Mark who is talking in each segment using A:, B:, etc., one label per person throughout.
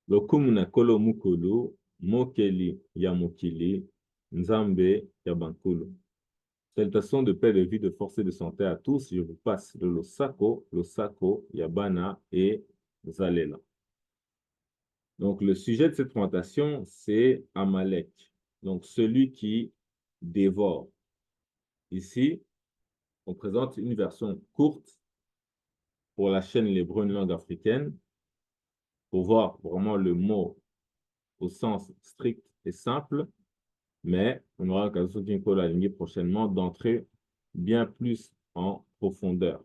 A: Lokumuna kolo mukulu, mokeli yamukili, nzambe yabankulu. Salutations de paix, de vie, de force et de santé à tous. Je vous passe le Losako, Yabana et Zalela. Donc, le sujet de cette présentation, c'est Amalek. Donc, celui qui dévore. Ici, on présente une version courte pour la chaîne l'hébreu, une langue africaine, pour voir vraiment le mot au sens strict et simple, mais on aura l'occasion d'une la prochainement d'entrer bien plus en profondeur.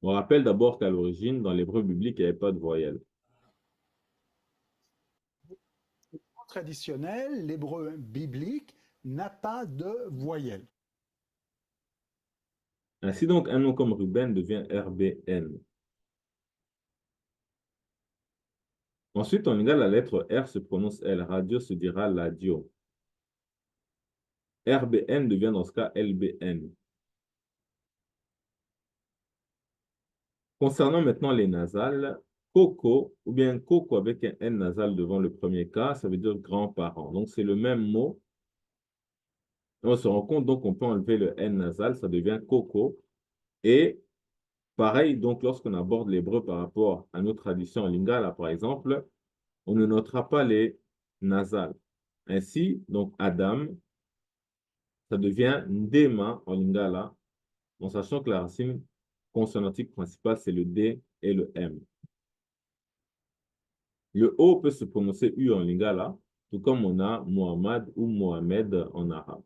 A: On rappelle d'abord qu'à l'origine, dans l'hébreu biblique, il n'y avait pas de voyelle.
B: Traditionnel, l'hébreu biblique n'a pas de voyelle.
A: Ainsi donc, un nom comme Ruben devient RBN. Ensuite, en lingala, la lettre R se prononce L. Radio se dira ladio. RBN devient dans ce cas LBN. Concernant maintenant les nasales, Coco, ou bien Coco avec un N nasal devant le premier cas, ça veut dire grand-parent. Donc, c'est le même mot. On se rend compte, donc, qu'on peut enlever le N nasal, ça devient Coco. Et pareil, donc, lorsqu'on aborde l'hébreu par rapport à nos traditions en lingala, par exemple, on ne notera pas les nasales. Ainsi, donc, Adam, ça devient Ndema en lingala, en sachant que la racine consonantique principale, c'est le D et le M. Le O peut se prononcer U en lingala, tout comme on a Mohamed ou Mohamed en arabe.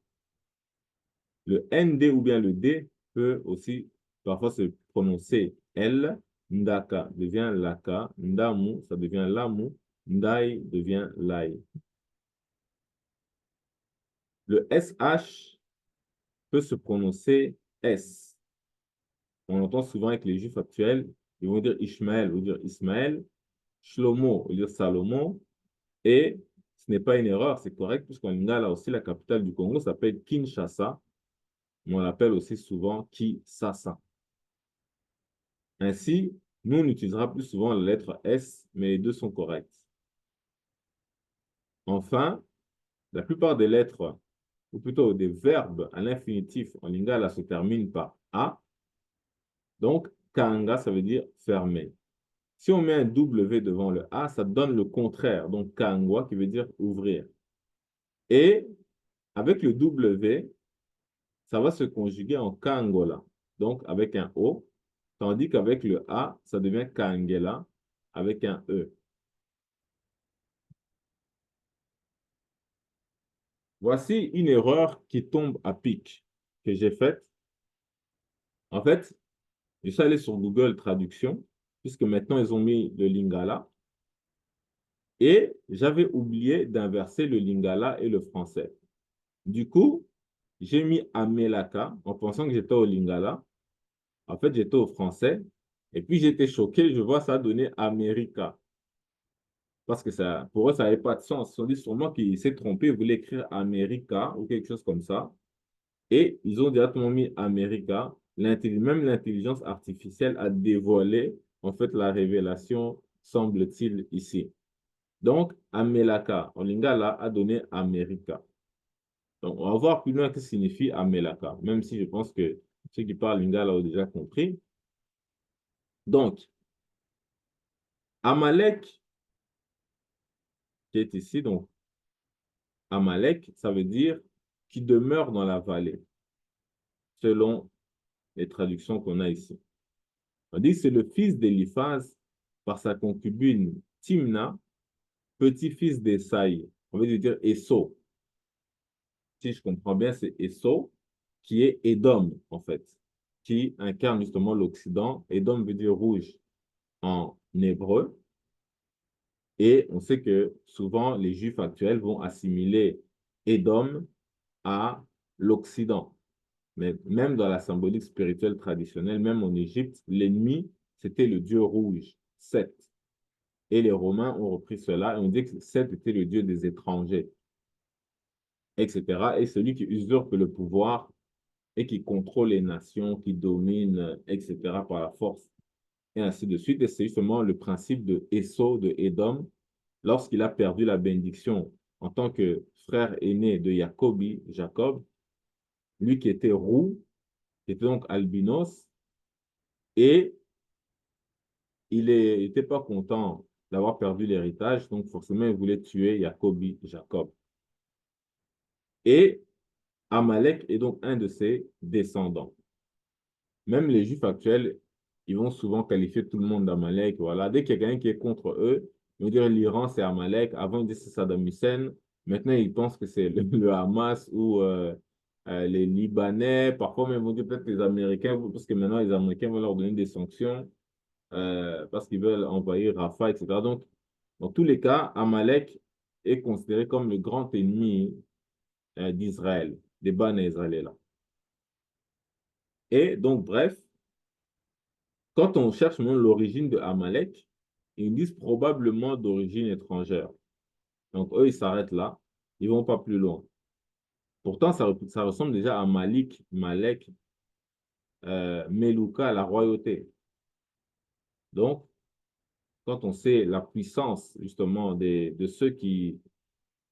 A: Le ND ou bien le D peut aussi parfois se prononcer L. Ndaka devient Laka. Ndamu, ça devient Lamu. Ndai devient Lai. Le SH peut se prononcer S. On entend souvent avec les juifs actuels, ils vont dire Ishmael ou dire Ismaël. Shlomo ou dire Salomon. Et ce n'est pas une erreur, c'est correct, puisqu'en lingala aussi, la capitale du Congo s'appelle Kinshasa, mais on l'appelle aussi souvent Kisasa. Ainsi, nous, on utilisera plus souvent la lettre S, mais les deux sont corrects. Enfin, la plupart des lettres, ou plutôt des verbes à l'infinitif en lingala se terminent par A. Donc, kanga, ça veut dire fermer. Si on met un W devant le A, ça donne le contraire. Donc, kangwa, qui veut dire ouvrir. Et avec le W, ça va se conjuguer en kangola, donc avec un O, tandis qu'avec le A, ça devient kangela avec un E. Voici une erreur qui tombe à pic que j'ai faite. En fait, je suis allé sur Google Traduction, puisque maintenant ils ont mis le lingala, et j'avais oublié d'inverser le lingala et le français. Du coup, j'ai mis Amelaka en pensant que j'étais au lingala. En fait, j'étais au français. Et puis, j'étais choqué. Je vois ça donner America. Parce que ça, pour eux, ça n'avait pas de sens. Ils se sont dit sûrement qu'il s'est trompé. Il voulait écrire America ou quelque chose comme ça. Et ils ont directement mis America. Même l'intelligence artificielle a dévoilé, en fait, la révélation, semble-t-il, ici. Donc, Amelaka, en lingala, a donné America. Donc, on va voir plus loin ce que signifie Amelaka, même si je pense que ceux qui parlent lingala ont déjà compris. Donc, Amalek, qui est ici, donc Amalek, ça veut dire qui demeure dans la vallée, selon les traductions qu'on a ici. On dit que c'est le fils d'Éliphaz par sa concubine Timna, petit-fils d'Esaïe. On veut dire Esso. Si je comprends bien, c'est Esso, qui est Édom, en fait, qui incarne justement l'Occident. Édom veut dire rouge en hébreu. Et on sait que souvent, les Juifs actuels vont assimiler Édom à l'Occident. Mais même dans la symbolique spirituelle traditionnelle, même en Égypte, l'ennemi, c'était le dieu rouge, Seth. Et les Romains ont repris cela et on dit que Seth était le dieu des étrangers, etc. Et celui qui usurpe le pouvoir et qui contrôle les nations, qui domine, etc., par la force, et ainsi de suite. Et c'est justement le principe de Esau, de Édom, lorsqu'il a perdu la bénédiction en tant que frère aîné de Jacob, lui qui était roux, qui était donc albinos, et il n'était pas content d'avoir perdu l'héritage, donc forcément il voulait tuer Jacob. Et Amalek est donc un de ses descendants. Même les Juifs actuels, ils vont souvent qualifier tout le monde d'Amalek. Voilà. Dès qu'il y a quelqu'un qui est contre eux, ils vont dire l'Iran, c'est Amalek. Avant, ils disaient c'est Saddam Hussein. Maintenant, ils pensent que c'est le Hamas ou les Libanais. Parfois, même, ils vont dire peut-être les Américains, parce que maintenant, les Américains vont leur donner des sanctions parce qu'ils veulent envahir Rafah, etc. Donc, dans tous les cas, Amalek est considéré comme le grand ennemi d'Israël, des Bans israéliens. Et donc, bref, quand on cherche même l'origine de Amalek, ils disent probablement d'origine étrangère. Donc, eux, ils s'arrêtent là. Ils vont pas plus loin. Pourtant, ça ressemble déjà à Malek, Melouka, la royauté. Donc, quand on sait la puissance, justement, de ceux qui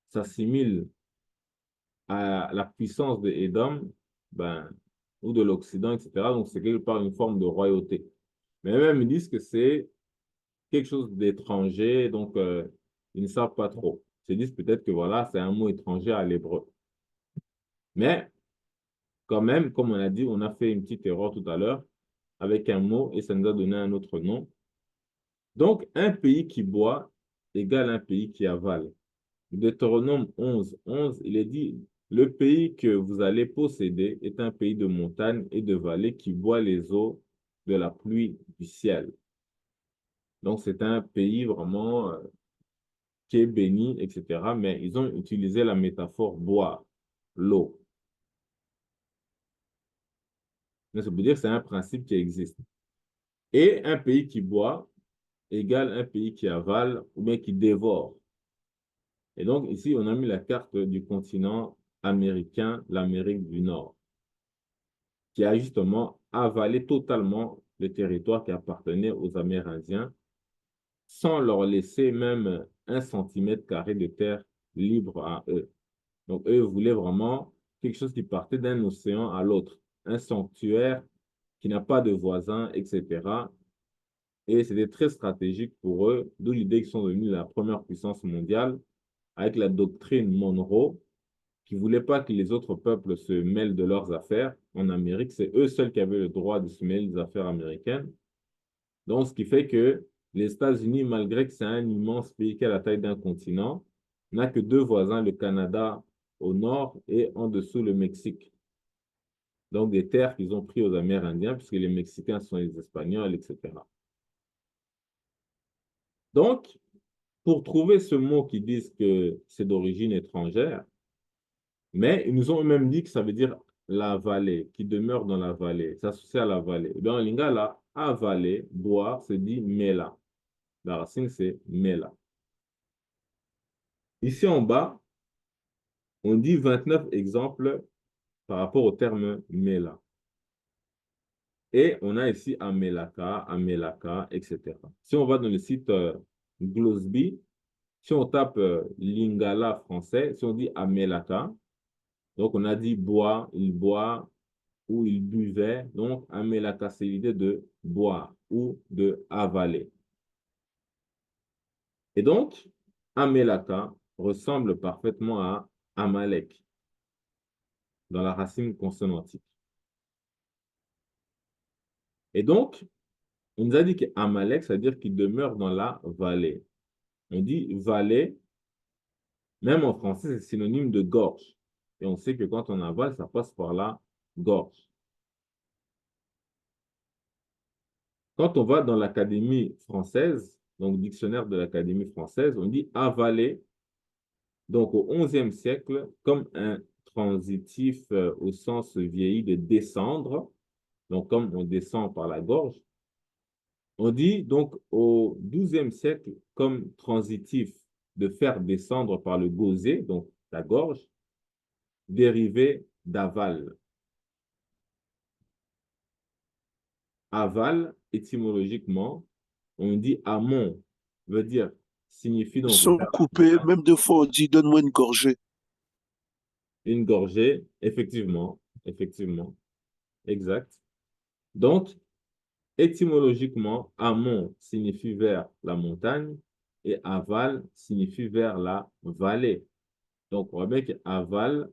A: s'assimilent à la puissance de Édom, ben, ou de l'Occident, etc., donc c'est quelque part une forme de royauté. Mais même, ils disent que c'est quelque chose d'étranger, donc ils ne savent pas trop. Ils se disent peut-être que voilà, c'est un mot étranger à l'hébreu. Mais quand même, comme on a dit, on a fait une petite erreur tout à l'heure avec un mot et ça nous a donné un autre nom. Donc, un pays qui boit égale un pays qui avale. Deutéronome 11, il est dit, le pays que vous allez posséder est un pays de montagnes et de vallées qui boit les eaux de la pluie du ciel. Donc, c'est un pays vraiment qui est béni, etc. Mais ils ont utilisé la métaphore boire, l'eau. Mais ça veut dire que c'est un principe qui existe. Et un pays qui boit égale un pays qui avale ou bien qui dévore. Et donc ici, on a mis la carte du continent américain, l'Amérique du Nord, qui a justement avalé totalement le territoire qui appartenait aux Amérindiens sans leur laisser même 1 centimètre carré de terre libre à eux. Donc, eux voulaient vraiment quelque chose qui partait d'un océan à l'autre, un sanctuaire qui n'a pas de voisins, etc. Et c'était très stratégique pour eux, d'où l'idée qu'ils sont devenus la première puissance mondiale avec la doctrine Monroe, qui ne voulait pas que les autres peuples se mêlent de leurs affaires. En Amérique, c'est eux seuls qui avaient le droit de se mêler des affaires américaines. Donc, ce qui fait que les États-Unis, malgré que c'est un immense pays qui a la taille d'un continent, n'a que deux voisins, le Canada au nord et en dessous le Mexique. Donc, des terres qu'ils ont pris aux Amérindiens, puisque les Mexicains sont les Espagnols, etc. Donc, pour trouver ce mot qui disent que c'est d'origine étrangère, mais ils nous ont même dit que ça veut dire la vallée, qui demeure dans la vallée, s'associer à la vallée. Dans le lingala, avaler, boire, se dit mela. La racine, c'est mela. Ici en bas, on dit 29 exemples par rapport au terme mela. Et on a ici Amelaka, etc. Si on va dans le site Glosby, si on tape Lingala français, si on dit Amelaka, donc on a dit boire, il boit ou il buvait. Donc Amelaka, c'est l'idée de boire ou de avaler. Et donc, Amelaka ressemble parfaitement à Amalek dans la racine consonantique. Et donc, on nous a dit qu'Amalek, c'est-à-dire qu'il demeure dans la vallée. On dit vallée, même en français, c'est synonyme de gorge. Et on sait que quand on avale, ça passe par la gorge. Quand on va dans l'Académie française, donc dictionnaire de l'Académie française, on dit avaler, donc au XIe siècle, comme un transitif au sens vieilli de descendre, donc comme on descend par la gorge. On dit donc au XIIe siècle comme transitif de faire descendre par le gosier, donc la gorge, dérivé d'aval. aval, étymologiquement, on dit amont, veut dire, signifie donc
C: Sans
A: vers la
C: couper,
A: montagne.
C: même des fois on dit donne-moi une gorgée.
A: Une gorgée, effectivement, effectivement, exact. Donc, étymologiquement, amont signifie vers la montagne et aval signifie vers la vallée. Donc, on voit bien qu'aval,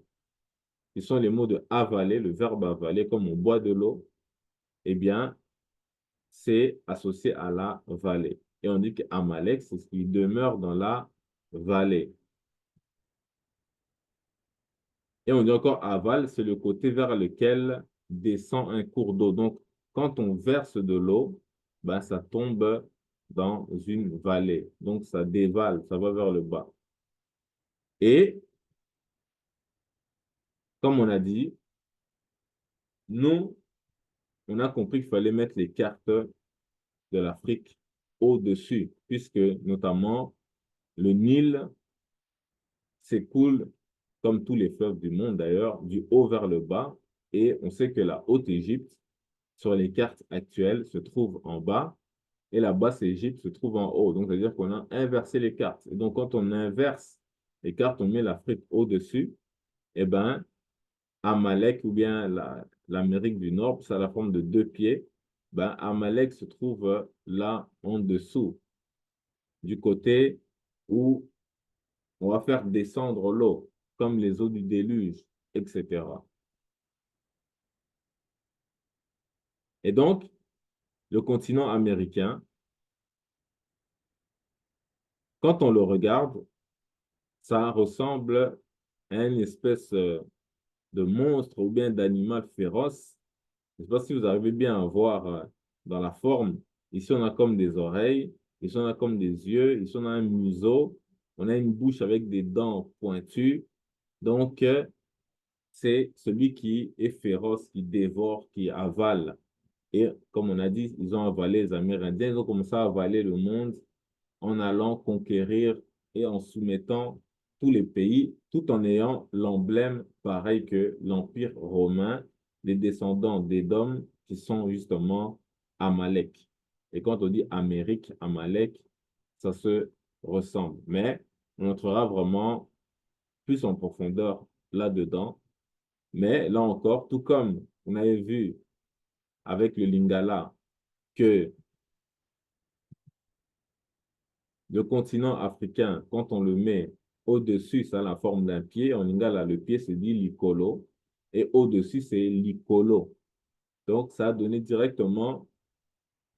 A: qui sont les mots de avaler, le verbe avaler, comme on boit de l'eau, eh bien, c'est associé à la vallée. Et on dit qu'Amalek, c'est ce qui demeure dans la vallée. Et on dit encore aval, c'est le côté vers lequel descend un cours d'eau. Donc, quand on verse de l'eau, ben, ça tombe dans une vallée. Donc, ça dévale, ça va vers le bas. Et, comme on a dit, nous, on a compris qu'il fallait mettre les cartes de l'Afrique au-dessus, puisque notamment le Nil s'écoule, comme tous les fleuves du monde d'ailleurs, du haut vers le bas. Et on sait que la Haute-Égypte, sur les cartes actuelles, se trouve en bas et la Basse-Égypte se trouve en haut. Donc, c'est-à-dire qu'on a inversé les cartes. Et donc, quand on inverse les cartes, on met l'Afrique au-dessus, eh bien, Amalek ou bien l'Amérique du Nord, ça a la forme de deux pieds, ben, Amalek se trouve là en dessous, du côté où on va faire descendre l'eau, comme les eaux du déluge, etc. Et donc, le continent américain, quand on le regarde, ça ressemble à une espèce de monstre ou bien d'animal féroce. Je ne sais pas si vous arrivez bien à voir dans la forme. Ici, on a comme des oreilles, ici, on a comme des yeux, ici, on a un museau, on a une bouche avec des dents pointues. Donc, c'est celui qui est féroce, qui dévore, qui avale. Et comme on a dit, ils ont avalé les Amérindiens, ils ont commencé à avaler le monde en allant conquérir et en soumettant tous les pays, tout en ayant l'emblème pareil que l'Empire romain, les descendants d'Édom, qui sont justement Amalek. Et quand on dit Amérique, Amalek, ça se ressemble. Mais on entrera vraiment plus en profondeur là-dedans. Mais là encore, tout comme on avait vu avec le Lingala, que le continent africain, quand on le met au-dessus, ça a la forme d'un pied. En lingala, le pied se dit l'icolo. Et au-dessus, c'est l'icolo. Donc, ça a donné directement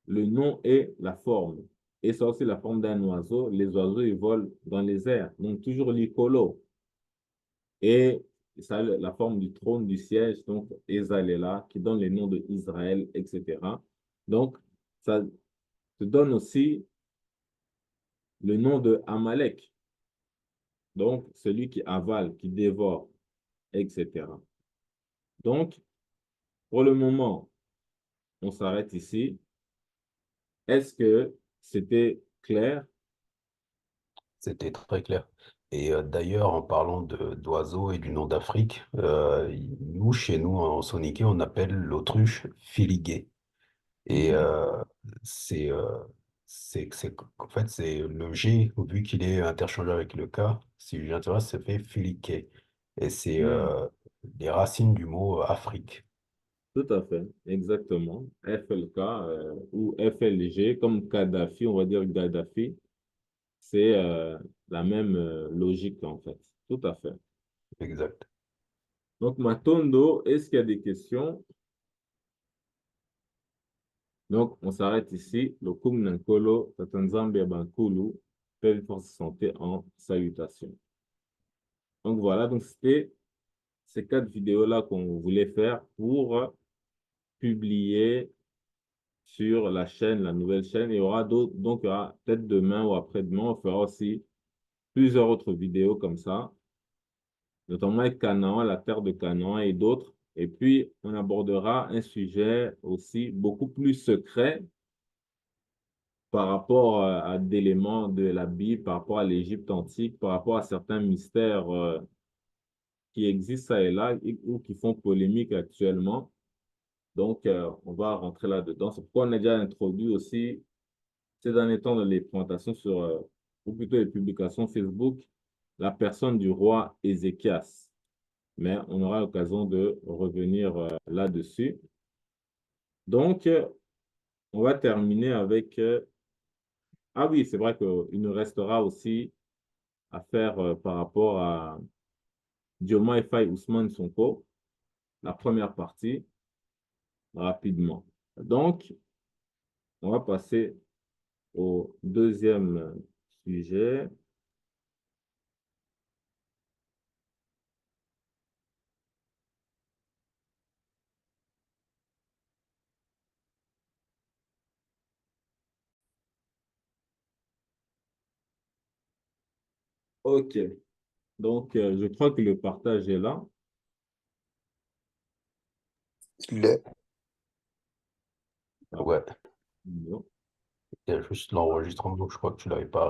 A: le nom et la forme. Et ça aussi la forme d'un oiseau. Les oiseaux, ils volent dans les airs. Donc, toujours l'icolo. Et ça a la forme du trône, du siège. Donc, Ezalela, qui donne les noms de Israël, etc. Donc, ça te donne aussi le nom de Amalek. Donc, celui qui avale, qui dévore, etc. Donc, pour le moment, on s'arrête ici. Est-ce que c'était clair?
D: C'était très clair. Et d'ailleurs, en parlant d'oiseaux et du nom d'Afrique, nous, chez nous, en Soniké, on appelle l'autruche filigué. Et
A: Mhm.
D: c'est, en fait, c'est le G, vu qu'il est interchangeable avec le K, si j'intéresse, ça fait filiqué. Et c'est
A: Hmm.
D: les racines du mot Afrique.
A: Tout à fait, exactement. FLK ou FLG, comme Kadhafi, on va dire Gaddafi, c'est la même logique en fait. Tout à fait.
D: Exact.
A: Donc, Matondo, est-ce qu'il y a des questions? Donc, on s'arrête ici. Le Nankolo, Tatanzambia Bankulu, fait force santé en salutation. Donc, voilà, donc c'était ces quatre vidéos-là qu'on voulait faire pour publier sur la chaîne, la nouvelle chaîne. Il y aura d'autres, donc il y aura peut-être demain ou après-demain, on fera aussi plusieurs autres vidéos comme ça, notamment avec Canaan, la terre de Canaan et d'autres. Et puis, on abordera un sujet aussi beaucoup plus secret par rapport à d'éléments de la Bible, par rapport à l'Égypte antique, par rapport à certains mystères qui existent ça et là ou qui font polémique actuellement. Donc, on va rentrer là-dedans. C'est pourquoi on a déjà introduit aussi ces derniers temps dans les présentations sur, ou plutôt les publications Facebook, la personne du roi Ézéchias. Mais on aura l'occasion de revenir là-dessus. Donc, on va terminer avec... ah oui, c'est vrai qu'il nous restera aussi à faire par rapport à Diomaye Faye Ousmane Sonko, la première partie, rapidement. Donc, on va passer au deuxième sujet. OK. Donc, je crois que le partage est là.
C: Il est.
A: Ah,
D: Ouais,
A: non.
D: il y a juste l'enregistrement, donc je crois que tu l'avais pas